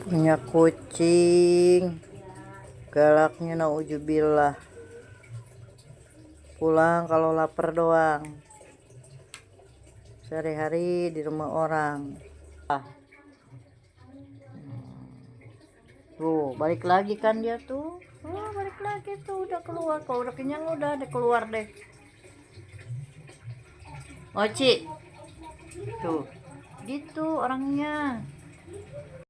Punya kucing galaknya naujubillah, pulang kalau lapar doang, sehari-hari di rumah orang. Tuh balik lagi kan dia tuh, balik lagi tuh, udah keluar. Kalau udah kenyang udah deh keluar deh. Oci tuh gitu orangnya.